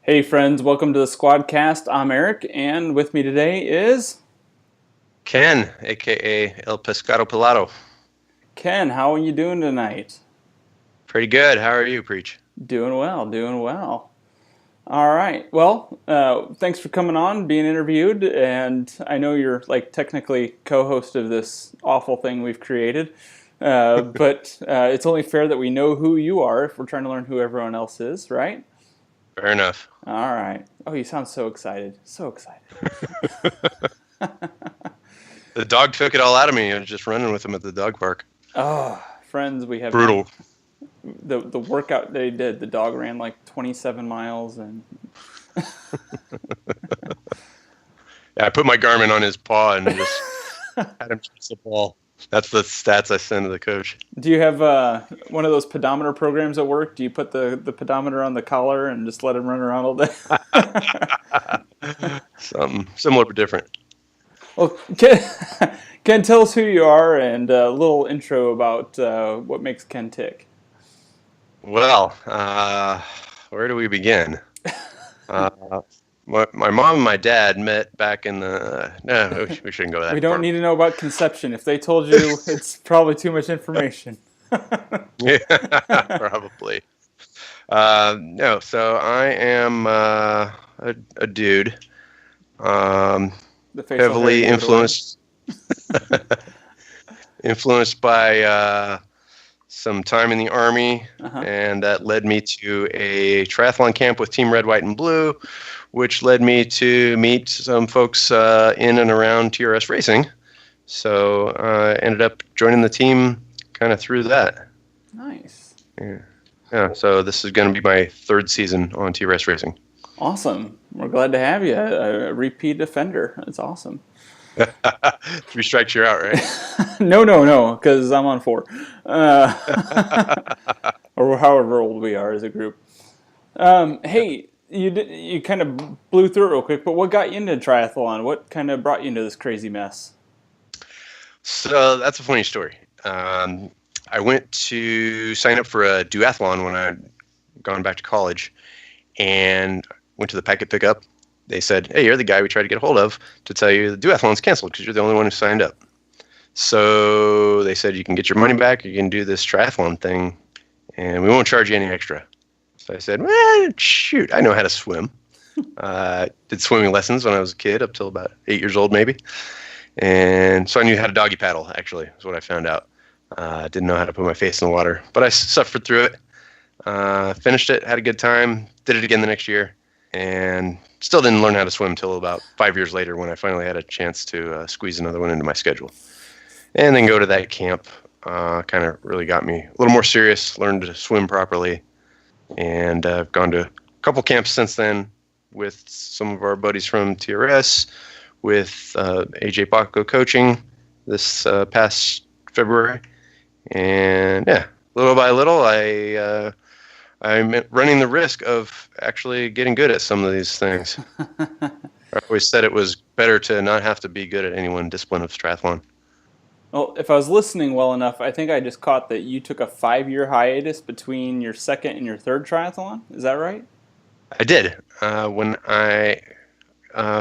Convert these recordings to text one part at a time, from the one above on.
Hey friends, welcome to the Squadcast. I'm Eric, and with me today is Ken, aka El Pescado Pelado. Ken. How are you doing tonight? Pretty good. How are you, Preach? Doing well, doing well. All right. Well, thanks for coming on, being interviewed, and I know you're like technically co-host of this awful thing we've created, but it's only fair that we know who you are if we're trying to learn who everyone else is, right? Fair enough. All right. Oh, you sound so excited. So excited. The dog took it all out of me. I was just running with him at the dog park. Oh, friends, we have not Brutal. the workout they did. The dog ran like 27 miles, and Yeah, I put my Garmin on his paw and just had him chase the ball. That's the stats I send to the coach. do you have one of those pedometer programs at work? Do you put the pedometer on the collar and just let him run around all day? Something similar but different. Well, Ken, tell us who you are and a little intro about what makes Ken tick. Well, where do we begin? Uh, my mom and my dad met back in the. No, we shouldn't go We that don't far. need to know about conception. If they told you, it's probably too much information. Yeah, probably. No, so I am a dude, The facial hair heavily gave it away. influenced by some time in the Army, Uh-huh. and that led me to a triathlon camp with Team Red, White, and Blue, which led me to meet some folks in and around TRS Racing. So I ended up joining the team kind of through that. Nice. Yeah. Yeah, so this is going to be my third season on TRS Racing. Awesome. We're glad to have you. A repeat offender. That's awesome. 3 strikes, you're out, right? No, because I'm on 4. Or however old we are as a group. Hey, you kind of blew through it real quick, but what got you into triathlon? What kind of brought you into this crazy mess? So that's a funny story. I went to sign up for a duathlon when I'd gone back to college, and went to the packet pickup. They said, "Hey, you're the guy we tried to get a hold of to tell you the duathlon's canceled because you're the only one who signed up." So they said, "You can get your money back. You can do this triathlon thing, and we won't charge you any extra." So I said, "Well, shoot, I know how to swim." Did swimming lessons when I was a kid, up till about 8 years old, maybe. And so I knew how to doggy paddle, actually, is what I found out. Didn't know how to put my face in the water, but I suffered through it. Finished it, had a good time, did it again the next year, and still didn't learn how to swim until about 5 years later when I finally had a chance to squeeze another one into my schedule. And then go to that camp kind of really got me a little more serious, learned to swim properly, and I've gone to a couple camps since then with some of our buddies from TRS, with AJ Bacco coaching this past February. And yeah, little by little, I'm running the risk of actually getting good at some of these things. I always said it was better to not have to be good at any one discipline of triathlon. Well, if I was listening well enough, I think I just caught that you took a 5-year hiatus between your second and your third triathlon. Is that right? I did. When I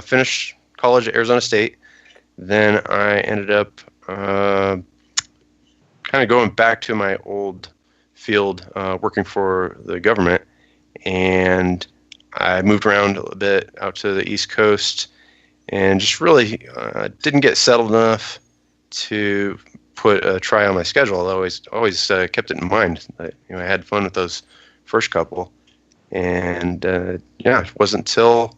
finished college at Arizona State, then I ended up kind of going back to my old field, working for the government, and I moved around a little bit out to the East Coast, and just really didn't get settled enough to put a try on my schedule. I always kept it in mind. I had fun with those first couple, and yeah, it wasn't until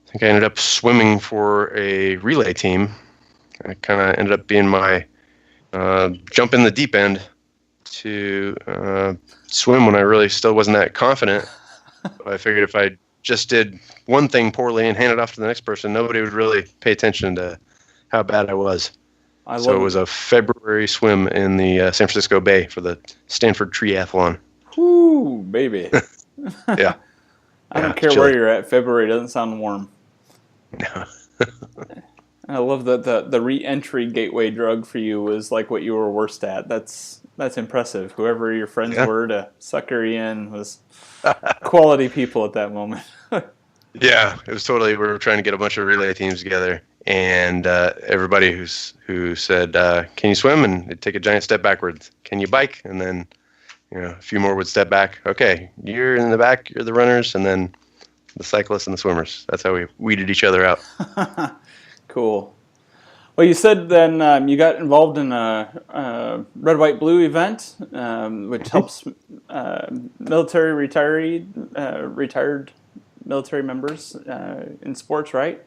I think I ended up swimming for a relay team. I kind of ended up being my jump in the deep end to swim when I really still wasn't that confident. I figured if I just did one thing poorly and handed it off to the next person, nobody would really pay attention to how bad I was. I So it love was a February swim in the San Francisco Bay for the Stanford Triathlon. Whoo, baby. Yeah, I yeah, don't care where chilly. you're at. February doesn't sound warm. I love that the re-entry gateway drug for you was like what you were worst at. That's That's impressive. Whoever your friends Yeah. were to sucker you in was quality people at that moment. Yeah, it was totally. We were trying to get a bunch of relay teams together, and everybody who said, "Can you swim?" and they'd take a giant step backwards. "Can you bike?" and then a few more would step back. Okay, you're in the back. You're the runners, and then the cyclists and the swimmers. That's how we weeded each other out. Cool. Well, you said then you got involved in a red, white, blue event, which helps military retired military members in sports, right?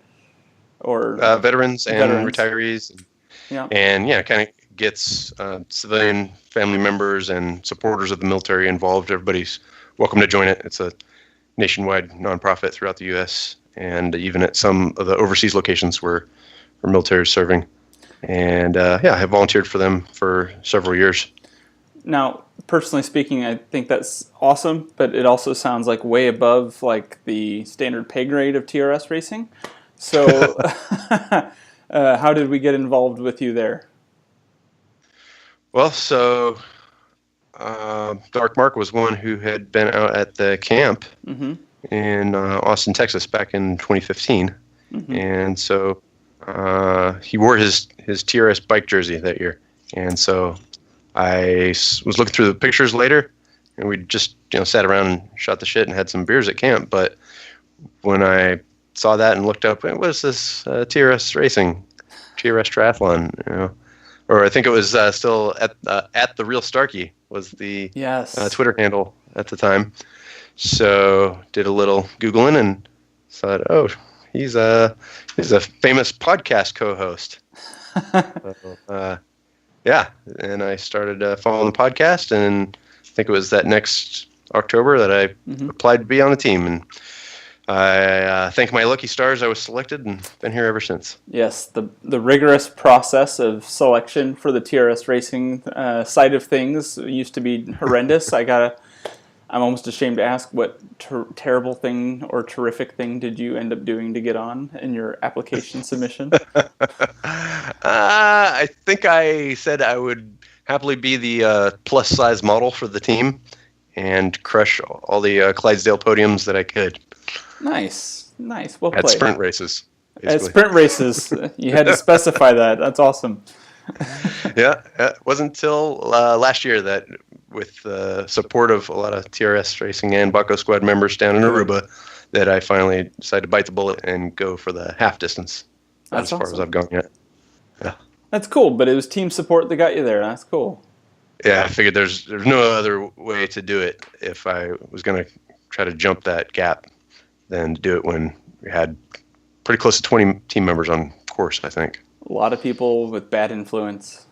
Or Veterans and veterans. retirees, Yeah. and yeah, kind of gets civilian family members and supporters of the military involved. Everybody's welcome to join it. It's a nationwide nonprofit throughout the U.S. and even at some of the overseas locations where military is serving. And yeah, I have volunteered for them for several years. Now, personally speaking, I think that's awesome, but it also sounds like way above like the standard pay grade of TRS racing. So, how did we get involved with you there? Well, so Dark Mark was one who had been out at the camp in Austin, Texas back in 2015. And so he wore his TRS bike jersey that year. And so I was looking through the pictures later, and we just sat around and shot the shit and had some beers at camp. But when I saw that and looked up, what is this TRS Racing, TRS Triathlon? Or I think it was still at the Real Starkey was the Twitter handle at the time. So did a little Googling and thought, oh, he's a famous podcast co-host. So, yeah, and I started following the podcast, and I think it was that next October that I applied to be on the team, and I thank my lucky stars I was selected and been here ever since. Yes, the rigorous process of selection for the TRS racing side of things used to be horrendous. I'm almost ashamed to ask, what terrible thing or terrific thing did you end up doing to get on in your application submission? I think I said I would happily be the plus size model for the team and crush all the Clydesdale podiums that I could. Nice. Well played. At sprint races. Basically. At sprint races. You had to specify that. That's awesome. Yeah, it wasn't until last year that, with the support of a lot of TRS Racing and Baco Squad members down in Aruba, that I finally decided to bite the bullet and go for the half distance. That's as far as I've gone yet. Yeah. That's cool, but it was team support that got you there. That's cool. Yeah, I figured there's no other way to do it if I was going to try to jump that gap than to do it when we had pretty close to 20 team members on course, I think. A lot of people with bad influence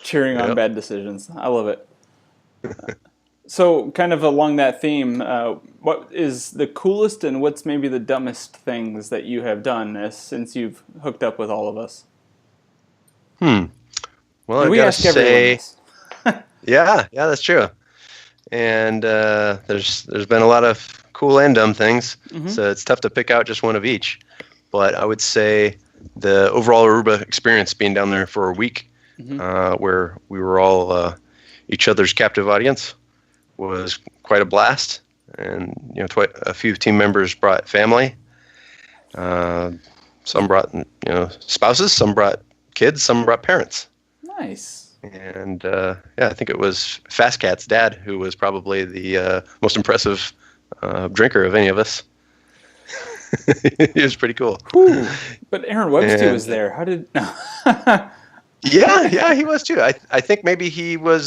cheering on bad decisions. I love it. So kind of along that theme, what is the coolest and what's maybe the dumbest things that you have done since you've hooked up with all of us? Well, I we gotta ask everyone say, yeah, that's true. And there's been a lot of cool and dumb things, so it's tough to pick out just one of each. But I would say the overall Aruba experience, being down there for a week, where we were all each other's captive audience, was quite a blast. And a few team members brought family. Some brought spouses, some brought kids, some brought parents. Nice. And I think it was Fast Cat's dad who was probably the most impressive drinker of any of us. He was pretty cool. Ooh, but Aaron Webster was there. How did? Yeah, he was too. I think maybe he was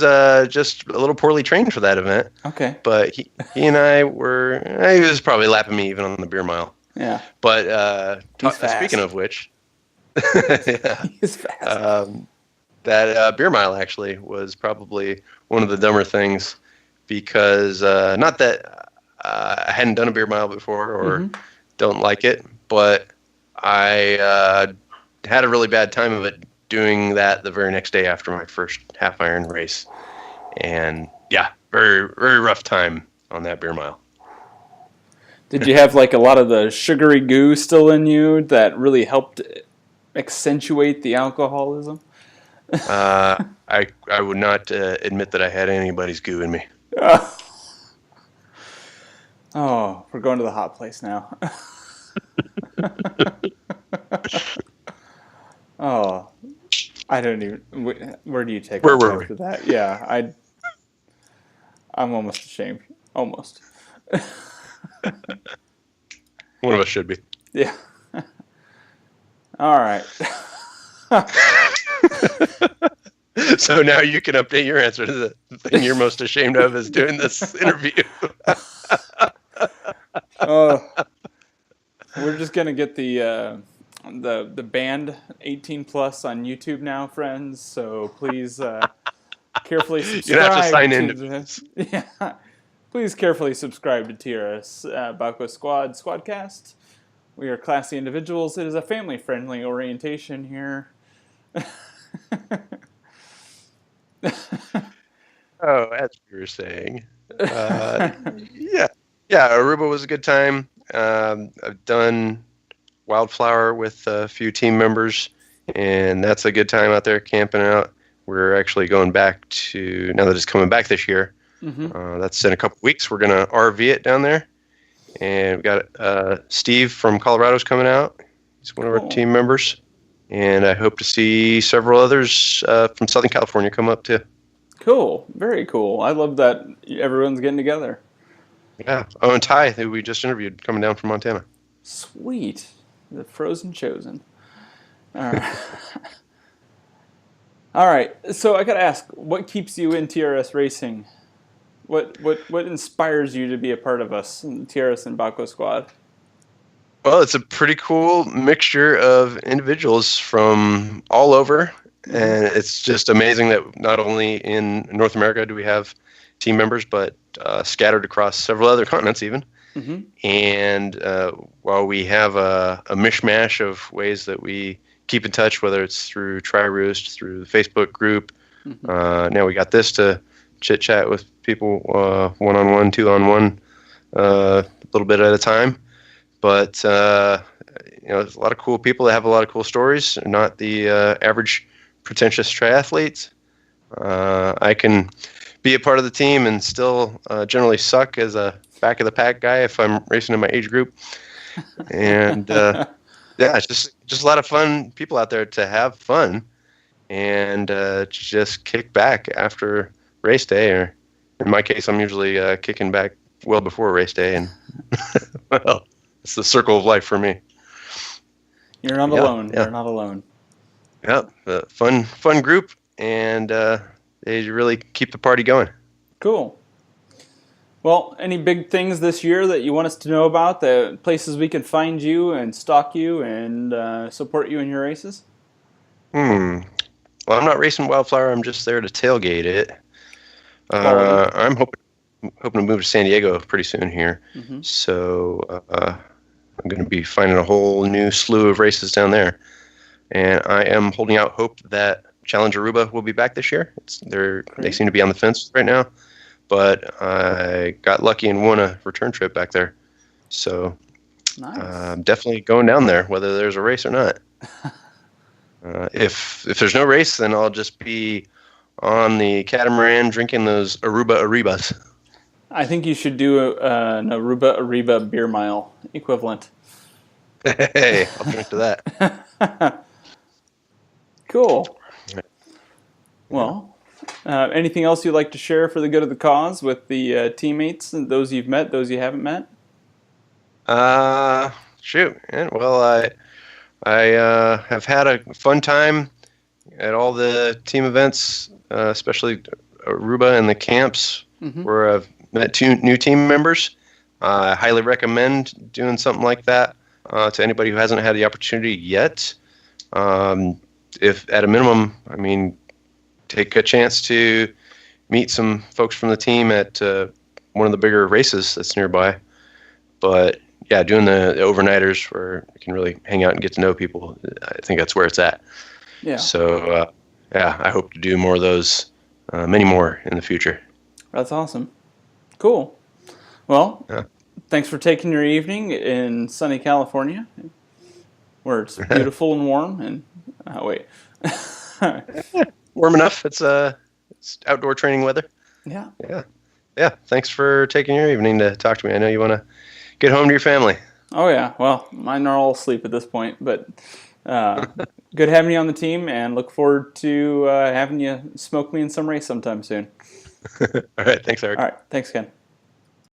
just a little poorly trained for that event. Okay. But he and I were. He was probably lapping me even on the beer mile. Yeah. But speaking of which, yeah, he's fast. That beer mile actually was probably one of the dumber things, because not that I hadn't done a beer mile before or don't like it, but I had a really bad time of it doing that the very next day after my first half iron race. And yeah, very, very rough time on that beer mile. Did you have like a lot of the sugary goo still in you that really helped accentuate the alcoholism? I would not admit that I had anybody's goo in me. Oh, we're going to the hot place now. Oh, I don't even. Where do you take Where off were we? after that? Yeah, I'm almost ashamed. Almost. One of us should be. Yeah. All right. So now you can update your answer to the thing you're most ashamed of is doing this interview. Oh, we're just gonna get the band 18 plus on YouTube now, friends. So please carefully You don't have to subscribe sign to into the this. yeah. Please carefully subscribe to TRS BSquad Squadcast. We are classy individuals. It is a family-friendly orientation here. Oh, as you were saying. Yeah. Yeah, Aruba was a good time. I've done Wildflower with a few team members, and that's a good time out there camping out. We're actually going back to, now that it's coming back this year, that's in a couple weeks. We're going to RV it down there. And we got Steve from Colorado's coming out. He's one of our team members. And I hope to see several others from Southern California come up too. Cool. Very cool. I love that everyone's getting together. Yeah. Oh, and Ty, who we just interviewed, coming down from Montana. Sweet. The frozen chosen. All right. All right. So I got to ask, what keeps you in TRS racing? What inspires you to be a part of us in TRS and Baco Squad? Well, it's a pretty cool mixture of individuals from all over. And it's just amazing that not only in North America do we have team members, but scattered across several other continents even. And while we have a mishmash of ways that we keep in touch, whether it's through Tri-Roost, through the Facebook group, now we got this to chit-chat with people one-on-one, two-on-one, a little bit at a time. But there's a lot of cool people that have a lot of cool stories, not the average pretentious triathletes. I can be a part of the team and still generally suck as a back of the pack guy if I'm racing in my age group. And yeah, it's just a lot of fun people out there to have fun and just kick back after race day. Or in my case, I'm usually kicking back well before race day. And well, it's the circle of life for me. You're not alone. Yeah. You're not alone. Yeah, fun group, and they really keep the party going. Cool. Well, any big things this year that you want us to know about, the places we can find you and stalk you and support you in your races? Well, I'm not racing Wildflower. I'm just there to tailgate it. I'm hoping to move to San Diego pretty soon here. So I'm going to be finding a whole new slew of races down there. And I am holding out hope that Challenge Aruba will be back this year. They seem to be on the fence right now. But I got lucky and won a return trip back there. So I'm definitely going down there, whether there's a race or not. If there's no race, then I'll just be on the catamaran drinking those Aruba Aribas. I think you should do an Aruba Ariba beer mile equivalent. Hey, I'll drink to that. Cool. Well, anything else you'd like to share for the good of the cause with the teammates and those you've met, those you haven't met? Shoot. Yeah, well, I have had a fun time at all the team events, especially Aruba and the camps, where I've met 2 new team members. I highly recommend doing something like that to anybody who hasn't had the opportunity yet. If at a minimum, I mean, take a chance to meet some folks from the team at one of the bigger races that's nearby. But yeah, doing the overnighters where you can really hang out and get to know people, I think that's where it's at. Yeah. So yeah, I hope to do more of those, many more in the future. That's awesome. Cool. Well, thanks for taking your evening in sunny California, where it's beautiful and warm. And wait. warm enough. It's outdoor training weather. Yeah. Yeah. Yeah. Thanks for taking your evening to talk to me. I know you want to get home to your family. Oh yeah. Well, mine are all asleep at this point, but good having you on the team, and look forward to having you smoke me in some race sometime soon. All right. Thanks, All Eric. right. Thanks, Ken.